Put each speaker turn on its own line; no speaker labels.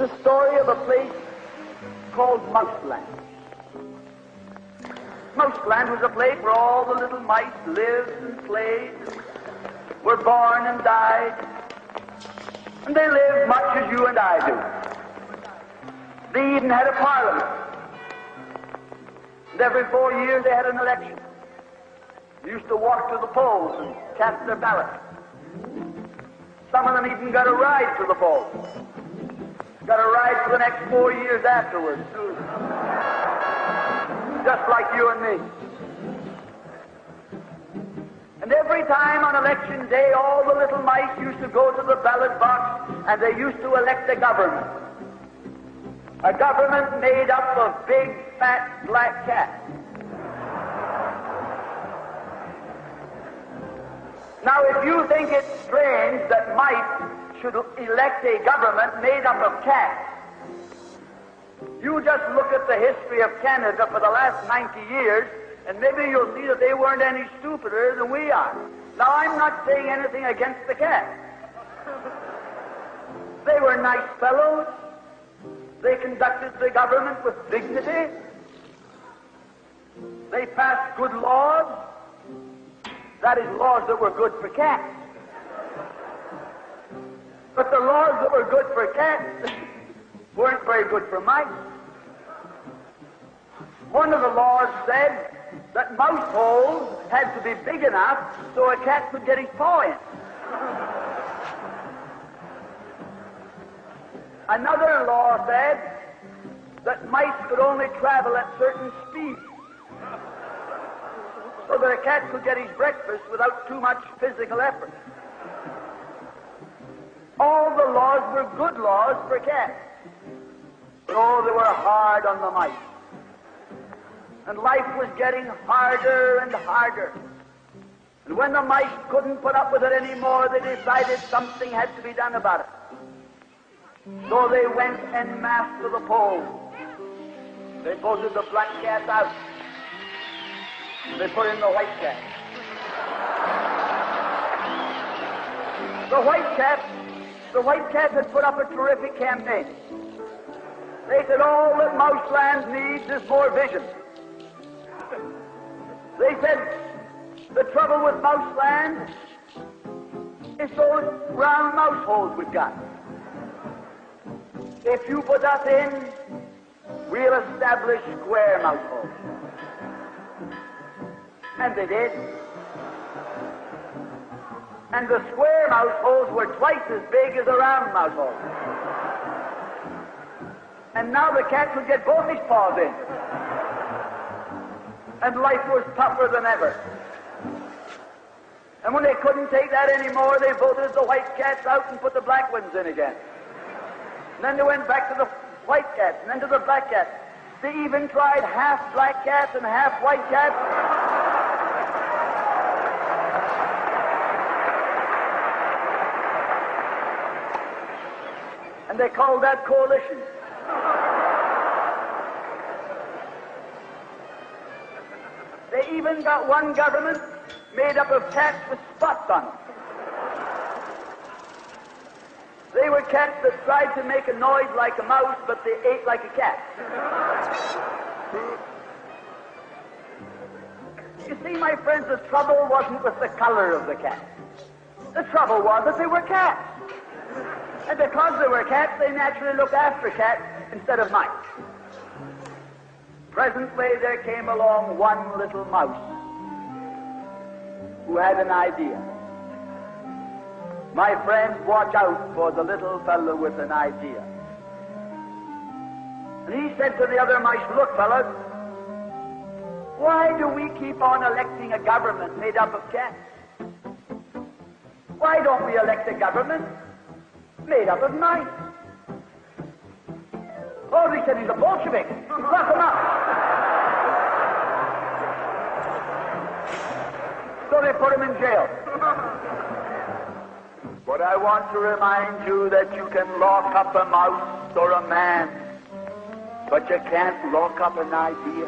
the story of a place called Mouseland. Mouseland was a place where all the little mice lived and played, were born and died, and they lived much as you and I do. They even had a parliament. And every 4 years they had an election. They used to walk to the polls and cast their ballot. Some of them even got a ride to the polls. Got a ride for the next 4 years afterwards, too. Just like you and me. And every time on election day, all the little mice used to go to the ballot box and they used to elect a government. A government made up of big, fat, black cats. Now, if you think it's strange that mice should elect a government made up of cats, you just look at the history of Canada for the last 90 years, and maybe you'll see that they weren't any stupider than we are. Now, I'm not saying anything against the cats. They were nice fellows. They conducted the government with dignity. They passed good laws. That is, laws that were good for cats. But the laws that were good for cats weren't very good for mice. One of the laws said that mouse holes had to be big enough so a cat could get his paw in. Another law said that mice could only travel at certain speeds so that a cat could get his breakfast without too much physical effort. All the laws were good laws for cats. But oh, they were hard on the mice. And life was getting harder and harder. And when the mice couldn't put up with it anymore, they decided something had to be done about it. So they went en masse to the polls. They voted the black cat out. They put in the white cat. The white cat had put up a terrific campaign. They said all that Mouseland needs is more vision. They said the trouble with Mouseland is those round mouse holes we've got. If you put us in, we'll establish square mouse holes. And they did. And the square mouse holes were twice as big as the round mouse holes. And now the cat could get both his paws in. And life was tougher than ever. And when they couldn't take that anymore, they voted the white cats out and put the black ones in again. And then they went back to the white cats, and then to the black cats. They even tried half black cats and half white cats. And they called that coalition. They even got one government made up of cats with spots on them. They were cats that tried to make a noise like a mouse, but they ate like a cat. You see, my friends, the trouble wasn't with the color of the cat. The trouble was that they were cats. And because they were cats, they naturally looked after cats instead of mice. Presently, there came along one little mouse who had an idea. My friends, watch out for the little fellow with an idea. And he said to the other mice, look, fellas, why do we keep on electing a government made up of cats? Why don't we elect a government made up of mice? Oh, they said he's a Bolshevik. Lock him up. So they put him in jail. But I want to remind you that you can lock up a mouse or a man, but you can't lock up an idea.